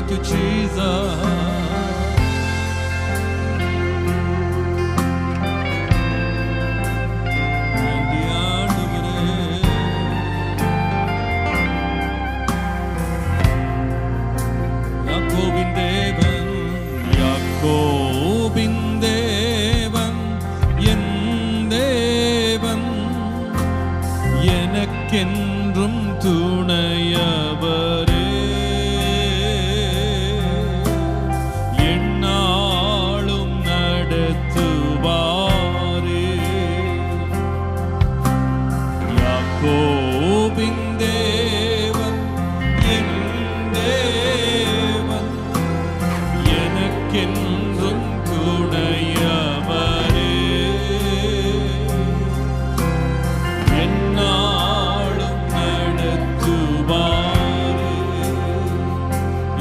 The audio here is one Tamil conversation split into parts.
Thank you, Jesus. எனக்கென்றும் துணையவரே, எந்நாளும் நடத்துவாரே. யாக்கோபின் தேவன் என் தேவன், எனக்கென்றும் துணையவரே,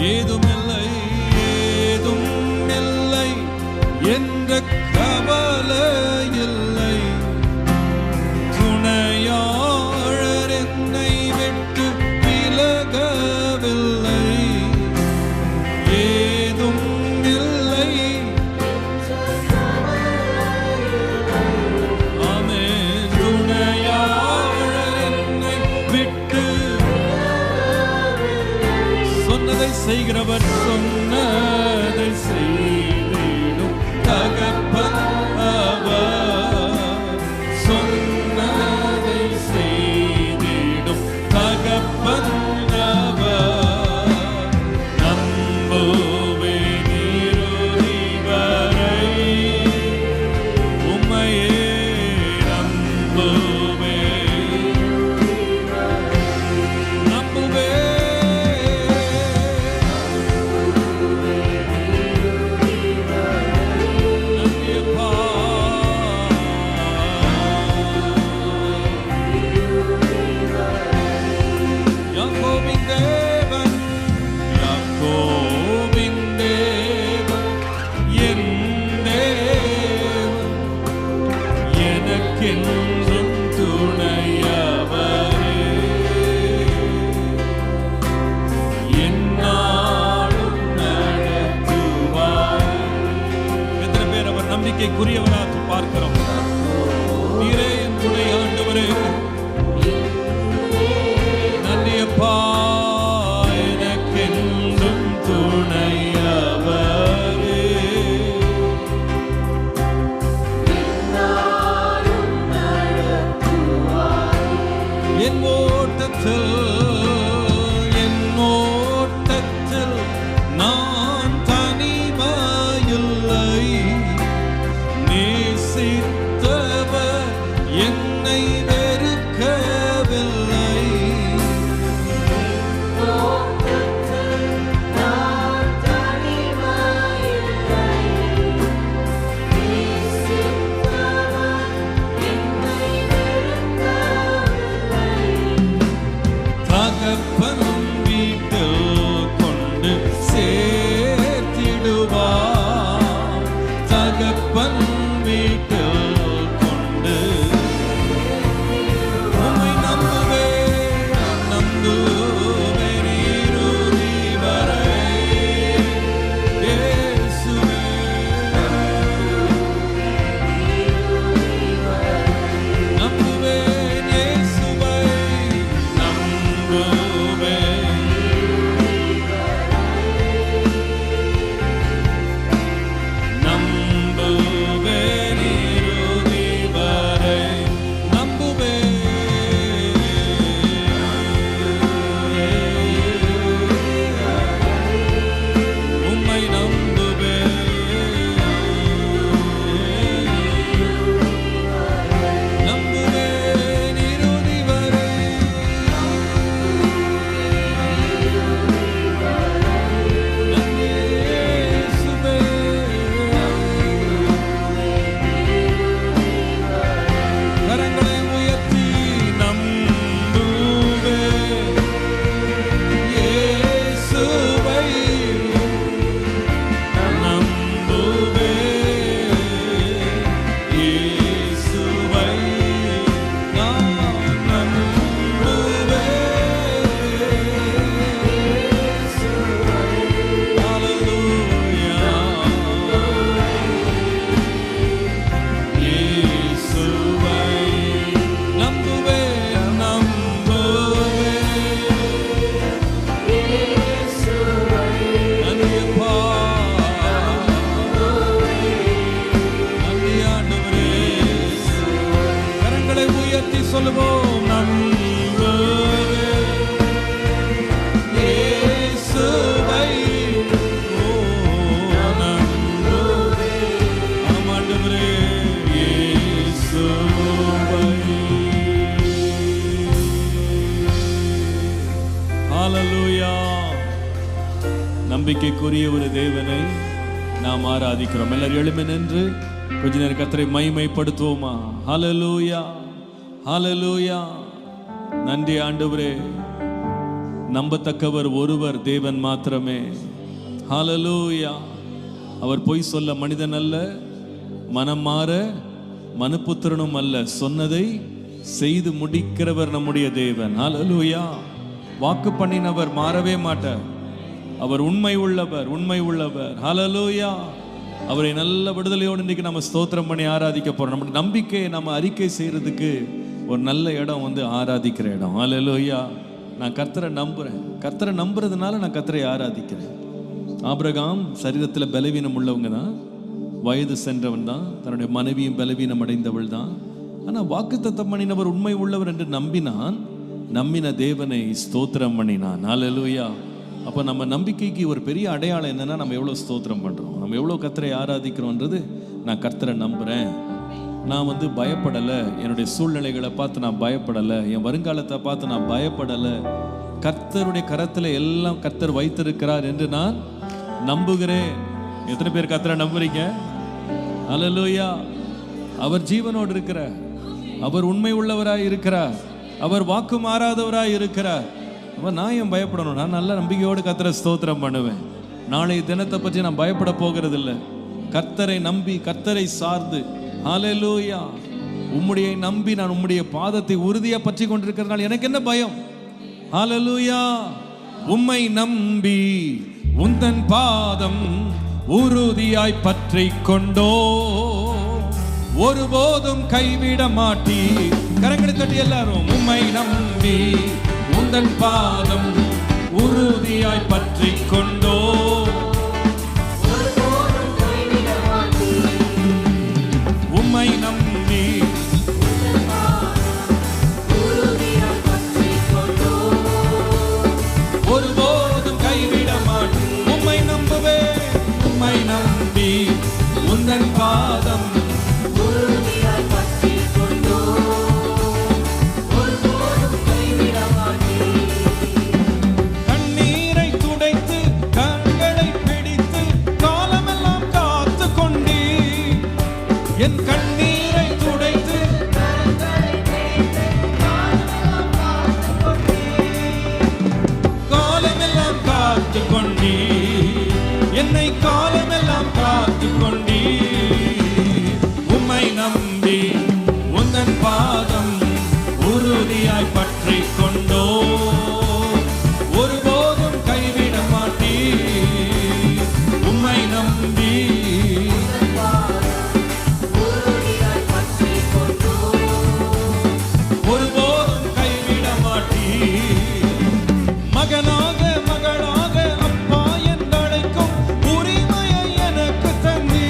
ஏதுமில்லை ஏதுமில்லை என்ற கவலை இல்லை, துணையாளர் என்னை விட்டு விலகவில்லை. ஏதும் இல்லை, ஆமென், துணையாளர் என்னை விட்டு சொன்னதை செய்கிறவர், சொன்னதை செய்திடும் தகப்பன் அவர், சொன்னதை செய்திடும் தகப்பன் அவர். நம்புவேன் இறுதி வரை, உம்மையே நம்புவேன், நம்புவேன். எனக்கென்றும் துணையவரே, எந்நாளும் நடத்துவார். எத்தனை பேர் அவர் நம்பிக்கைக்குரியவராக பார்க்கிறோம்? நீரே என் துணை ஆண்டவரே, நன்றியப்பா, எனக்கென்றும் துணையவரே. என் ஓட்டத்தில் நான் தனிமையில்லை, நேசித்தவர் என்னை வெறுக்கவில்லை. நம்பிக்கைக்குரிய ஒரு தேவனை நாம் ஆராதிக்கிறோம். எல்லாரும் எழும்பி நின்று கொஞ்ச நேரம் கர்த்தரை மகிமைப்படுத்துவோமா? ஹல்லேலூயா, ஹல்லேலூயா. நன்றி ஆண்டவரே, நம்பத்தக்கவர் ஒருவர் தேவன் மாத்திரமே. ஹல்லேலூயா. அவர் பொய் சொல்ல மனிதன் அல்ல, மனம் மாற மனுபுத்திரனும் அல்ல, சொன்னதை செய்து முடிக்கிறவர் நம்முடைய தேவன். ஹல்லேலூயா. வாக்கு பண்ணினவர் மாறவே மாட்டார். அவர் உண்மை உள்ளவர், உண்மை உள்ளவர். ஹல்லேலூயா. அவரை நல்ல விடுதலையோடு இன்றைக்கு நம்ம ஸ்தோத்திரம் பண்ணி ஆராதிக்க போறோம். நம்ம நம்பிக்கையை நம்ம அறிக்கை செய்யறதுக்கு ஒரு நல்ல இடம் ஆராதிக்கிற இடம். ஹல்லேலூயா. நான் கர்த்தரை நம்புறேன். கர்த்தரை நம்புறதுனால நான் கர்த்தரை ஆராதிக்கிறேன். ஆபிரகாம் சரீரத்தில் பலவீனம் உள்ளவங்க தான், வயது சென்றவன் தான், தன்னுடைய மனைவியும் பலவீனம் அடைந்தவள் தான். ஆனால் வாக்குத்தத்தம் பண்ணினவர் உண்மை உள்ளவர் என்று நம்பினான். நம்பின தேவனை ஸ்தோத்திரம் பண்ணினான். ஹல்லேலூயா. அப்போ நம்ம நம்பிக்கைக்கு ஒரு பெரிய அடையாளம் என்னன்னா, நம்ம எவ்வளோ ஸ்தோத்திரம் பண்ணுறோம், நம்ம எவ்வளோ கர்த்தரை ஆராதிக்கிறோன்றது. நான் கர்த்தரை நம்புகிறேன், நான் பயப்படலை, என்னுடைய சூழ்நிலைகளை பார்த்து நான் பயப்படலை, என் வருங்காலத்தை பார்த்து நான் பயப்படலை. கர்த்தருடைய கரத்தில் எல்லாம் கர்த்தர் வைத்திருக்கிறார் என்று நான் நம்புகிறேன். எத்தனை பேர் கர்த்தரை நம்புறீங்க? ஹல்லேலூயா. அவர் ஜீவனோடு இருக்கிறார், அவர் உண்மை உள்ளவராய் இருக்கிறார், அவர் வாக்கு மாறாதவராய் இருக்கிறார். அப்போ நான் ஏன் பயப்படணும்? நான் நல்ல நம்பிக்கையோடு கர்த்தரை ஸ்தோத்திரம் பண்ணுவேன். நாளை தினத்தை பற்றி நான் பயப்பட போகிறது இல்லை. கர்த்தரை நம்பி, கர்த்தரை சார்ந்து, ஹல்லேலூயா, உம்முடைய நம்பி நான் உம்முடைய பாதத்தை உறுதியாக பற்றி கொண்டிருக்கிறதுனால எனக்கு என்ன பயம்? ஹல்லேலூயா. உம்மை நம்பி உந்தன் பாதம் உறுதியாய் பற்றி கொண்டோ, ஒருபோதும் கைவிட மாட்டி. கரங்களை தட்டி எல்லாரும், உம்மை நம்பி உந்தன் பாதம் உறுதியாய் பற்றி கொண்டோ, உம்மை நம்பி ஒருபோதும் கைவிட மாட்டேன். உம்மை நம்புவேன், உம்மை நம்பி உந்தன் பாதம் உறுதியாய் பற்றி கொண்டோ, ஒருபோதும் கைவிட மாட்டேன். கண்ணீரை துடைத்து கண்களை பிடித்து காலமெல்லாம் காத்து கொண்டீ. என் கண்ணீரை துடைத்து காலமெல்லாம் காத்து கொண்டீ. என்னை காலமெல்லாம் காத்து கொண்டீ. உம்மை நம்பி உந்தன் பாதம் உறுதியாய் பற்றி கொண்டோ, ஒருபோதும் கைவிட மாட்டீ. உம்மை நம்பி ஒருபோதும் கைவிட மாட்டீ. மகனாக மகளாக அப்பா என்றழைக்கும் உரிமையை எனக்கு தந்தீ.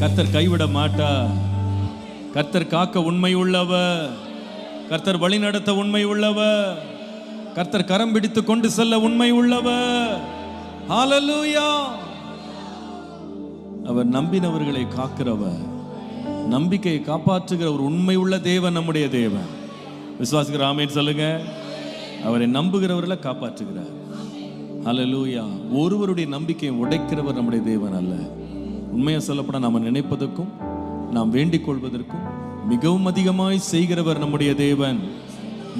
கர்த்தர் கைவிட மாட்டார். கர்த்தர் காக்க உண்மை உள்ளவர். கர்த்தர் வழி நடத்த உண்மை உள்ளவர். கர்த்தர் கரம் பிடித்து கொண்டு செல்ல உண்மை உள்ளவர். ஹalleluya. அவர் நம்பினவர்களை காக்கிறவர், நம்பிக்கையை காப்பாற்றுகிற ஒரு உண்மை உள்ள தேவன் நம்முடைய தேவன். விசுவாசிக்கிற ஆமென் சொல்லுங்க. அவரை நம்புகிறவர்களை காப்பாற்றுகிறார். ஹalleluya. ஒருவருடைய நம்பிக்கையை உடைக்கிறவர் நம்முடைய தேவன் அல்ல. உண்மையை சொல்லப்பட நாம் நினைப்பதற்கும் நாம் வேண்டிக் கொள்வதற்கும் மிகவும் அதிகமாய் செய்கிறவர் நம்முடைய தேவன்.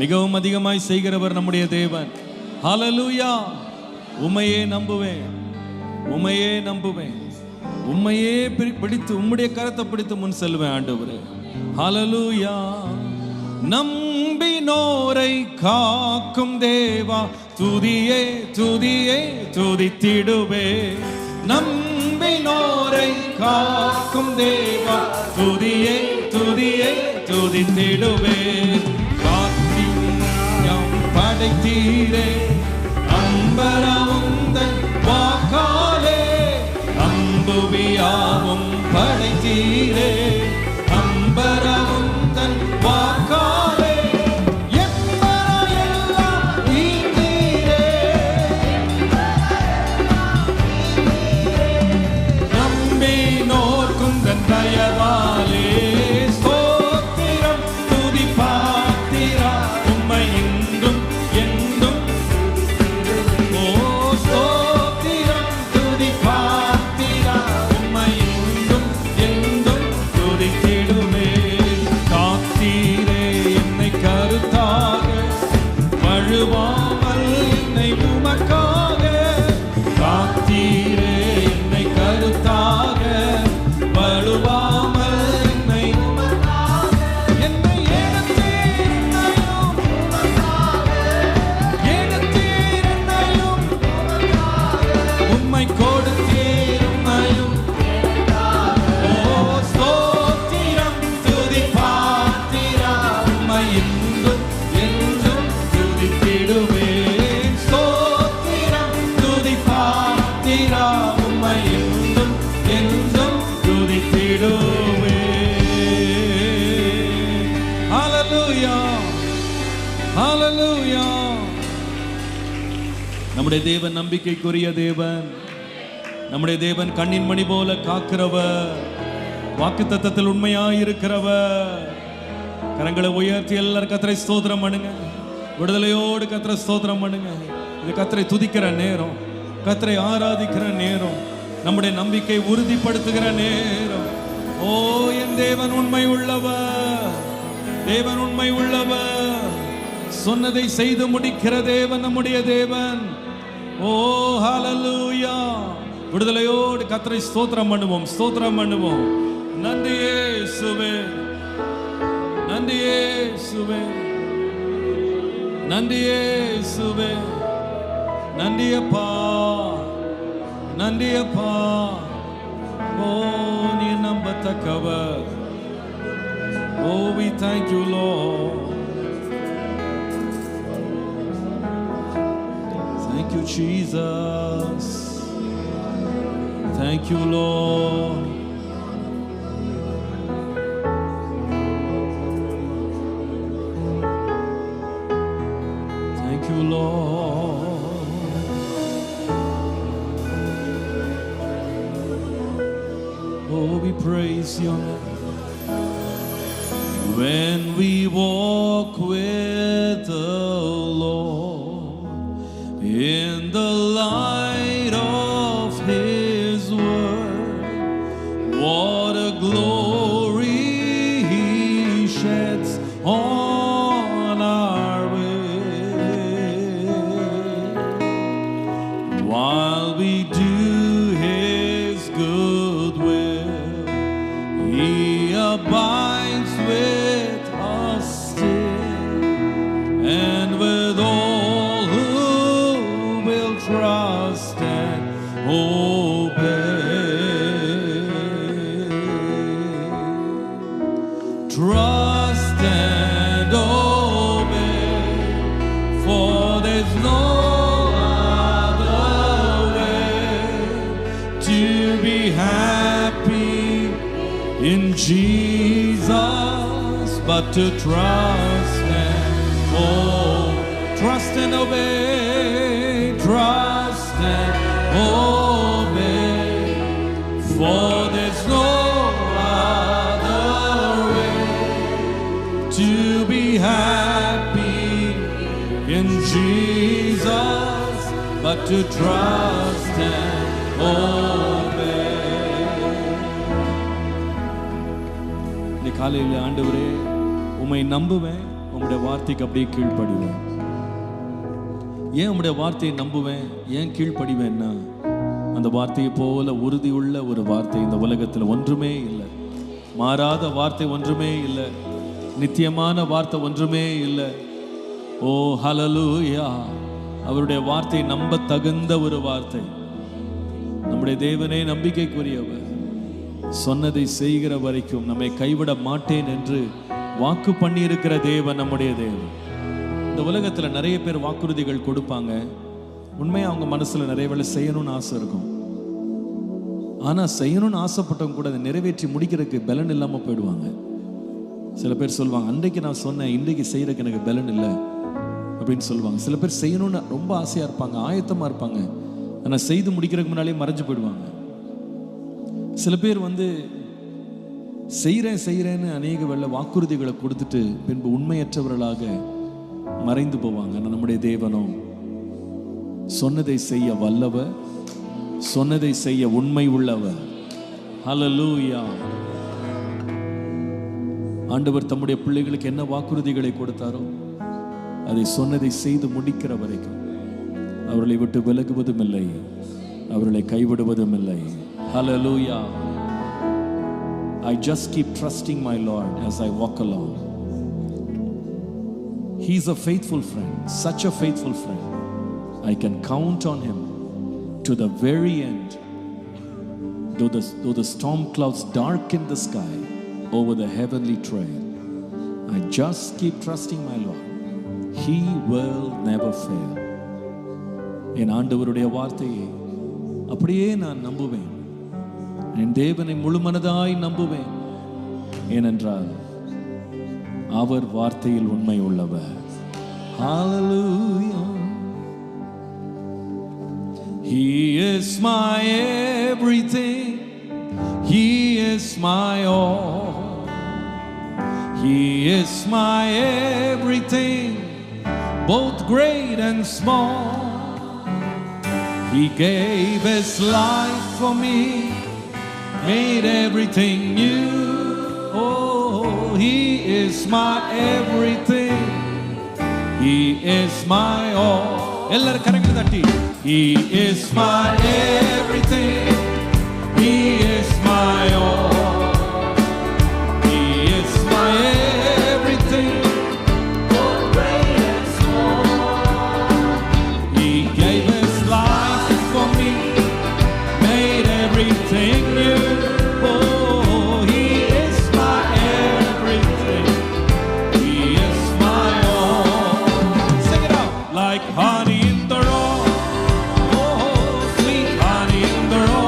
மிகவும் அதிகமாய் செய்கிறவர் நம்முடைய தேவன். ஹalleluya. உம்மையே நம்புவேன், உம்மையே நம்புவேன், உம்மையே பிடித்து உம்முடைய கரத்தை பிடித்து முன் செல்வேன் ஆண்டவரே. ஹalleluya. நம்பினோரை காக்கும் தேவா, துதியே துதியே துதித்திடுவே. நம்பினோரை காக்கும் தேவா, துதியே துதியே துதித்திடுவே. காத்தியம் படைத்தீரே, அம்பரமுந்தன் வாக்காலே. அம்புவியாவும் படைத்தீரே, அம்பரமுந்தன் வாக்காலே. தயவாலே ஸ்தோத்திரம் துதி பாத்திரா, உம்மை என்றும் என்றும். ஓ ஸ்தோத்திரம் துதி பாத்திரா, உம்மை என்றும் என்றும் துதித்திடுவே. காத்தீரே என்னை கருத்தாக, வழுவாமல் என்னை உமக்காக. காத்தீரே என்னை கருத்தாக, வழுவாமல் என்னை என்னை எடுத்தீர் என்னையும், எடுத்தீர் என்னையும், உம்மை கொடுத்தீர் உம்மையும். ஓ ஸ்தோத்திரம் துதி பாத்திரா, உம்மை என்றும் என்றும் துதித்திடுவேன். ஸ்தோத்திரம் துதி பாத்திரா, உம்மை என்றும் என்றும் துதித்திடுவே. ஹalleluya, ஹalleluya. நம்முடைய தேவன் நம்பிக்கைக்குரிய தேவன். நம்முடைய தேவன் கண்ணின் மணி போல காக்கிறவர், வாக்குத்தத்தத்தில் உண்மையாய் இருக்கிறவர். கரங்களை உயர்த்தி எல்லாரும் கர்த்தரை ஸ்தோத்திரம் பண்ணுங்க. விடுதலையோடு கர்த்தரை ஸ்தோத்திரம் பண்ணுங்க. இது கர்த்தரை துதிக்கிற நேரம், கர்த்தரை ஆராதிக்கிற நேரம், நம்முடைய நம்பிக்கை உறுதிப்படுத்துகிற நேரம். ஓ என் தேவன் உண்மை உள்ளவர், தேவன் உண்மை உள்ளவர். சொன்னதை செய்து முடிக்கிற தேவன் நம்முடைய தேவன். ஓ ஹalleluya. விடுதலையோடு கர்த்தரை ஸ்தோத்திரம் பண்ணுவோம், ஸ்தோத்திரம் பண்ணுவோம். நன்றி இயேசுவே, நன்றி இயேசுவே, நன்றி இயேசுவே, நன்றி அப்பா, நன்றி அப்பா. ஓ நீ நம்பத்தக்கவர். Oh, we thank you, Lord. Thank you, Jesus. Thank you, Lord. Thank you, Lord. Oh, we praise your name. When we walk with the Lord in the light of His word, what a glory He sheds on our way. While we do His good will, He abides with us still, and with all who will trust and obey. Trust and obey, for there's no other way to be happy in Jesus, but to trust and trust and obey, trust and obey, for there's no other way to be happy in Jesus, but to trust and obey. இந்த காலையில் ஆண்டவரே உம்மை நம்புவேன், உம்முடைய வார்த்தைக்கு அப்படியே கீழ்ப்படிவேன். ஏன் உம்முடைய வார்த்தையை நம்புவேன், ஏன் கீழ்ப்படிவேன்னா அந்த வார்த்தையை போல உறுதியுள்ள ஒரு வார்த்தை இந்த உலகத்தில் ஒன்றுமே இல்லை. மாறாத வார்த்தை ஒன்றுமே இல்லை, நித்தியமான வார்த்தை ஒன்றுமே இல்லை. ஓ ஹல்லேலூயா! அவருடைய வார்த்தை நம்ப தகுந்த ஒரு வார்த்தை. நம்முடைய தேவனே நம்பிக்கைக்குரியவர், சொன்னதை செய்கிற வரைக்கும் நம்மை கைவிட மாட்டேன் என்று வாக்கு பண்ணி இருக்கிற தேவன் நம்முடைய தேவன். இந்த உலகத்துல நிறைய பேர் வாக்குறுதிகள் கொடுப்பாங்க. உண்மையா அவங்க மனசுல நிறைய வேலை செய்யணும்னு ஆசை இருக்கும். ஆனா செய்யணும்னு ஆசைப்பட்டவங்க கூட அதை நிறைவேற்றி முடிக்கிறதுக்கு பலன் இல்லாம போயிடுவாங்க. சில பேர் சொல்லுவாங்க, அன்றைக்கு நான் சொன்னேன், இன்றைக்கு செய்யறதுக்கு எனக்கு பலன் இல்லை அப்படின்னு சொல்லுவாங்க. சில பேர் செய்யணும்னு ரொம்ப ஆசையா இருப்பாங்க, ஆயத்தமா இருப்பாங்க, ஆனா செய்து முடிக்கிறதுக்கு முன்னாலே மறைஞ்சு போயிடுவாங்க. சில பேர் செய்கிறேன்னு அநேக வேளை வாக்குறுதிகளை கொடுத்துட்டு பின்பு உண்மையற்றவர்களாக மறைந்து போவாங்க. நம்முடைய தேவனோ சொன்னதை செய்ய வல்லவர், சொன்னதை செய்ய உண்மை உள்ளவர். ஹல்லேலூயா! ஆண்டவர் தம்முடைய பிள்ளைகளுக்கு என்ன வாக்குறுதிகளை கொடுத்தாரோ அதை சொன்னதை செய்து முடிக்கிற வரைக்கும் அவர்களை விட்டு விலகுவதும் இல்லை, அவர்களை கைவிடுவதும் இல்லை. Hallelujah! I just keep trusting my Lord as I walk along. He's a faithful friend, such a faithful friend. I can count on him to the very end. Though the storm clouds darken the sky over the heavenly trail, I just keep trusting my Lord. He will never fail. என் ஆண்டவருடைய வார்த்தையை அப்படியே நான் நம்புவேன். என் தேவனை முழுமனதாய் நம்புவேன். ஏனென்றால் அவர் வார்த்தையில் உண்மை உள்ளவர். Hallelujah! He is my everything. He is my all. He is my everything, both great and small. He gave his life for me, made everything new. Oh, he is my everything. He is my all. Ellaru karangala thatti. He is my everything. He is my all. He is my everything, both great and small. He gave his life for me, made everything new. Oh, he is my everything. He is my all. Sing it out. Like honey in the rock. Oh, sweet honey in the rock.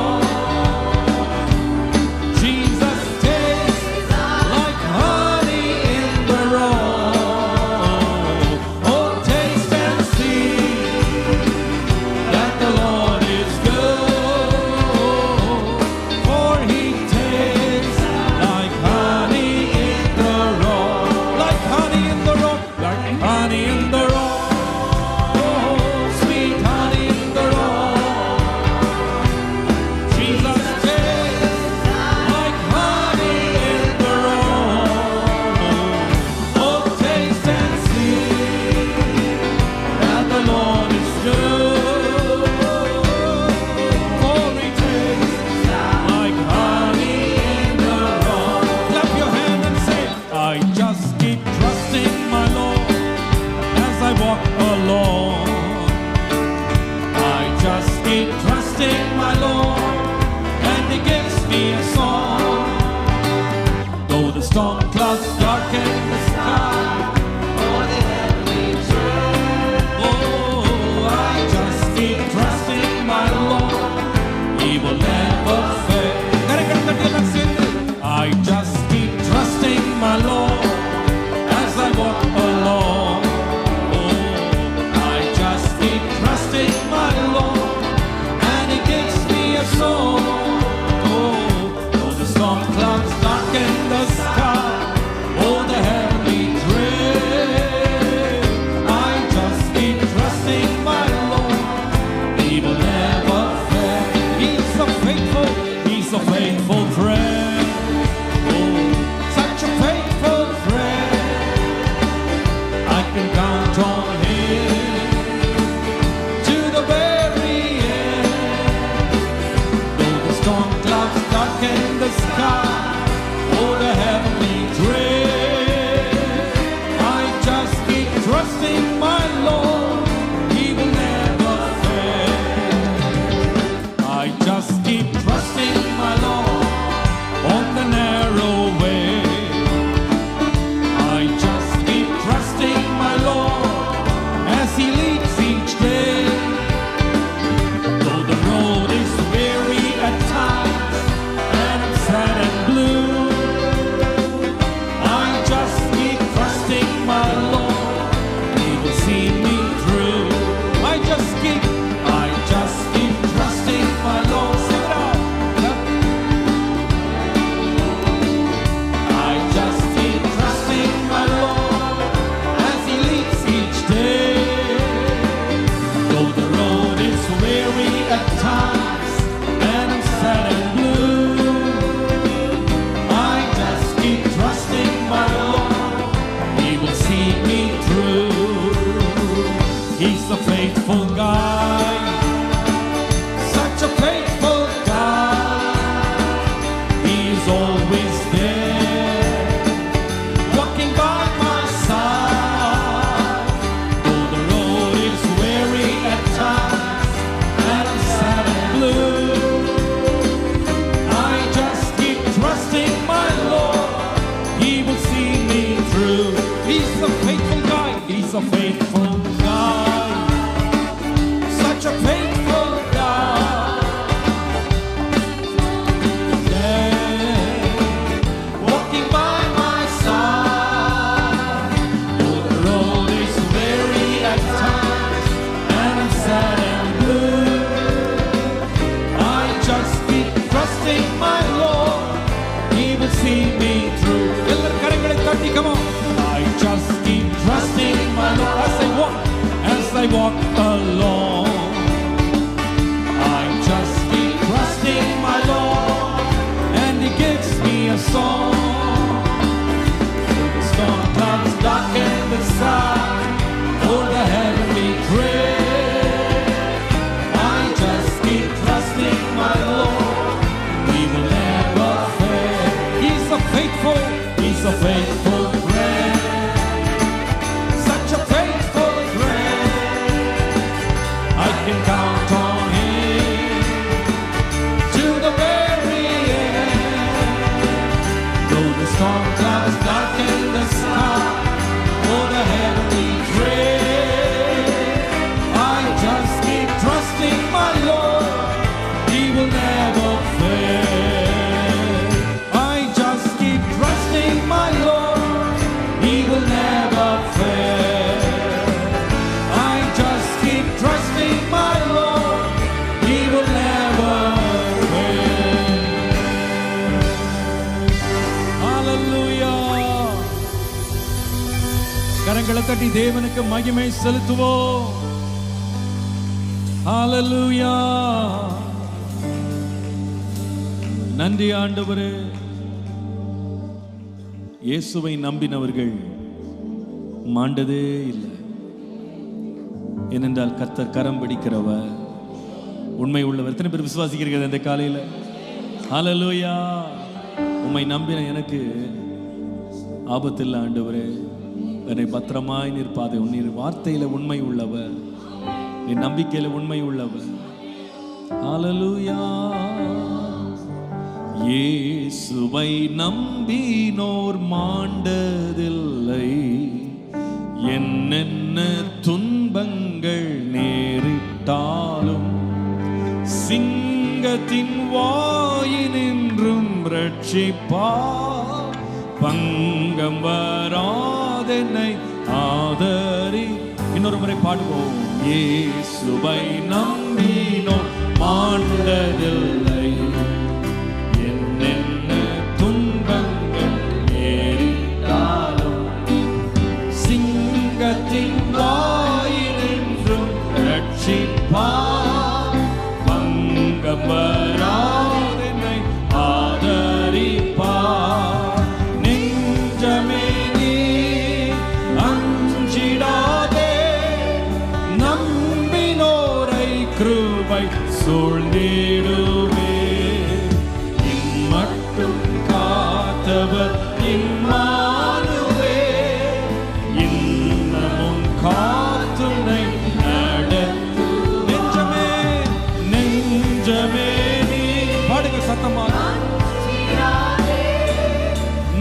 trusting my Lord, and He gives me a song. Oh, though the storm clouds darken the sky, oh, the heavenly dread, I just keep trusting my Lord. He will never fail. He's a faithful friend. Oh, such a faithful friend. I can count on Him to the very end. Though the storm clouds darken the sky, oh, the heavenly dread, I just keep trusting my Lord. He will never fail. I just keep trusting my Lord on the narrow way. I just keep trusting my Lord as He leads each day. Though the road is weary at times and I'm sad and blue, I just keep trusting my Lord. He will see me through. I just keep trusting my Lord. Sing it out. I just keep trusting my Lord as He leads each day. Though the road is weary at times and I'm sad and blue, I just keep trusting my Lord. He will see me through. He's a faithful God, such a faithful God. He's always there, walking by my side. Though the road is weary at times and I'm sad and blue, I just keep trusting my Lord. He will see me through. He's a faithful God. He's a faithful God, such a faithful God. Yeah, walking by my side. Though the road is weary at times and I'm sad and blue, I just keep trusting my Lord. He will see me through. எல்லாரும் கரங்களை தட்டி, come on. I just keep trusting my Lord as I walk along. I just keep trusting my Lord, and He gives me a song. Though the storm clouds darken the sky, oh, the heavenly dread, I just keep trusting my Lord. He will never fail. He's a faithful friend, such a faithful friend. I can count on Him to the very end. Though the storm clouds darken the sky, oh, the heavenly dread, I just keep trusting my Lord. He will never fail. I just keep trusting my Lord. He will never fail. I just keep trusting my Lord. He will never fail. Hallelujah. கரங்களை தட்டி தேவனுக்கு மகிமை செலுத்துவோம். Hallelujah. நன்றி ஆண்டவரே. இயேசுவை நம்பினவர்கள் மாண்டதே இல்லை. ஏனென்றால் கர்த்தர் கரம் பிடிக்கிறவர், உண்மை உள்ளவர். எத்தனை பேர் விசுவாசிக்கிறீர்கள் இந்த காலையில்? ஹல்லேலூயா. உம்மை நம்பின எனக்கு ஆபத்தில் ஆண்டவரே, என்னை பத்திரமாய் நிற்பாதே. உன் வார்த்தையில உண்மை உள்ளவர், என் நம்பிக்கையில உண்மை உள்ளவர். ஹல்லேலூயா. இயேசுவை நம்பினோர் மாண்டதில்லை. என்னென்ன துன்பங்கள் நேரிட்டாலும் சிங்கத்தின் வாயினின்றும் ரட்சிப்பார். பங்கம் வராதென்னை ஆதரிக்கின்றார். இன்னொரு முறை பாடுவோம். இயேசுவை நம்பினோம் மாண்டதில்லை, என்னென்ன துன்பங்கள் நேரிட்டாலும் சிங்கத்தின் வாயினின்றும் ரட்சிப்பார், பங்கம் வராதென்னை ஆதரிப்பார். நெஞ்சமே நீ அஞ்சிடாதே, நம்பினோரை கிருபை சூழ்ந்திடுவே. இம்மட்டும் காத்தவர் இம்மானுவே, இன்னமும் காத்துனை நடத்து. நெஞ்சமே நெஞ்சமே நீ பாடுங்க சத்தமாக.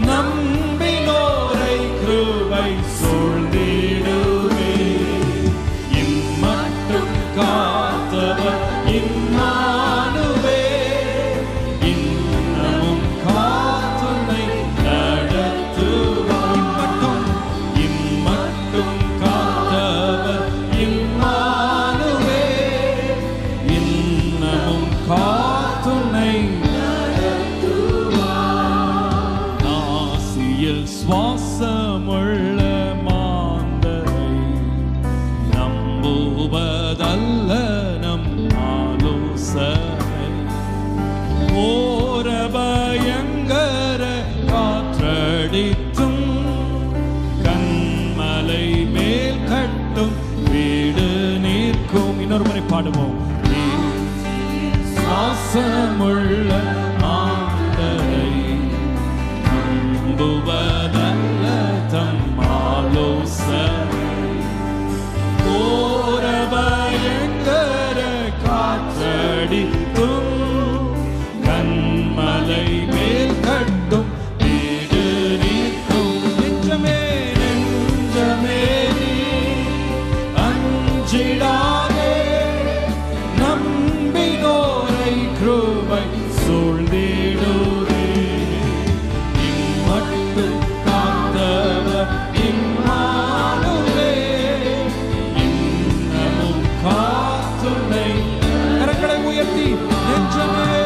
நம்பினோரை கிருபை சூழ்ந்திடுவே, இம்மட்டும் காத்தவர் இம்மானுவே, இன்னமும் காத்துனை நடத்துவார். இம்மட்டும் காத்தவர் இம்மானுவே, இன்னமும் காத்துனை நடத்துவார். நாசியில் சுவாசமுள்ள மாந்தரை நம்புவதல்ல நம் ஆலோசனை, ஓர பயங்கர காற்றடித்தும் கண்மலை மேல் கட்டும் வீடு நிற்கும். இன்னொரு முறை பாடுவோம். சுவாசமுள்ள மாந்தரை நம்புவதல்ல தம் ஆலோசனை, ஓர பயங்கர காற்றடித்தும் கண்மலை மேல் கட்டும் வீடு நிற்கும். நெஞ்சமே நெஞ்சமே நீ அஞ்சிடாதே, நம்பினோரை கிருபை சூழ்ந்திடுவே. இம்மட்டும் காத்தவர் இம்மானுவே, இன்னமும் காத்துனை. கரங்களை உயர்த்தி நெஞ்சமே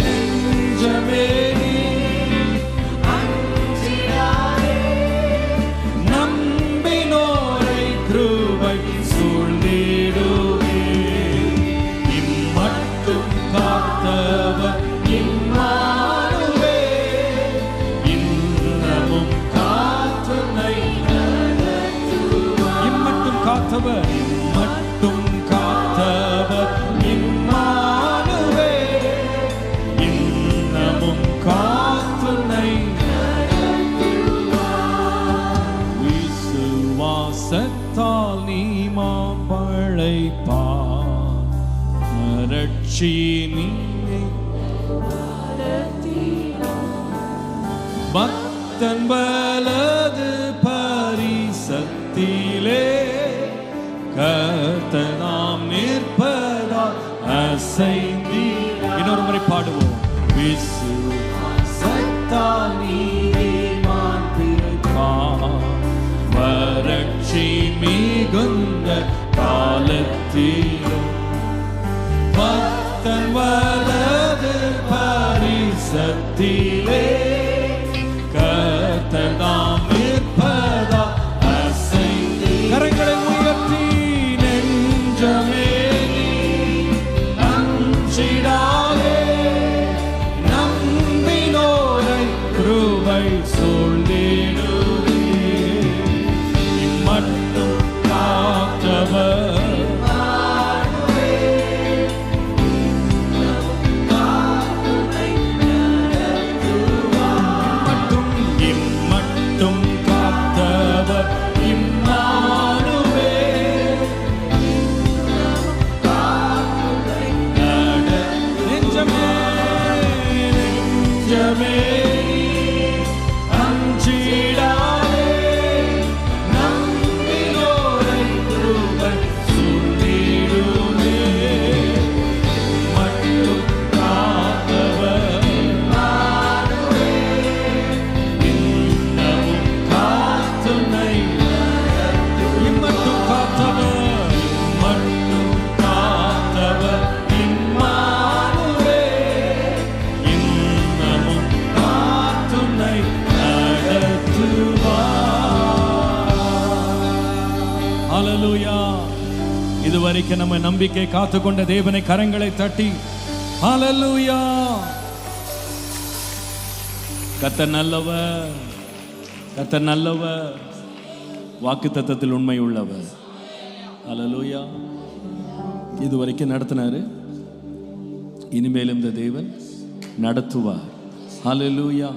நெஞ்சமே நீ அஞ்சிடாதே, நம்பினோரை கிருபை சூழ்ந்திடுவே. இம்மட்டும் காத்தவர் இம்மானுவே, இன்னமும் காத்துனை நடத்துவார். இம்மட்டும் காத்தவர் இம்மட்டும் காத்தவர் இம்மானுவே, இன்னமும் காத்துனை நடத்துவார். விசுவாசத்தால் நீ மாம்பழைப்பார், மரட்சி நீ பக்தன் வலது பரிசத்திலே கர்த்தர் நாம் நிற்பதால் அசைந்தி. இன்னொரு முறை பாடுவோம். விசுவாசத்தால் நீதிமான் பிழைப்பான், வறட்சி மிகுந்த காலத்திலும் பக்தன் வலது பரிசத்திலே கர்த்தர் நாம் நிற்பதால் அசைந்தி. கரங்களை உயர்த்தி நெஞ்சமே நீ அஞ்சிடாதே, நம்பினோரை கிருபை சூழ்ந்திடுவே. இம்மட்டும் காத்தவர் முடிக்க நம்ம நம்பிக்கை காத்துக்கொண்ட தேவனை கரங்களை தட்டி ஹல்லேலூயா. கர்த்தர் நல்லவர், கர்த்தர் நல்லவர், வாக்குத்தத்தத்தில் உண்மை உள்ளவர். ஹல்லேலூயா. இதுவரைக்கும் நடத்தினாரு, இனிமேலும் இந்த தேவன் நடத்துவார். ஹல்லேலூயா.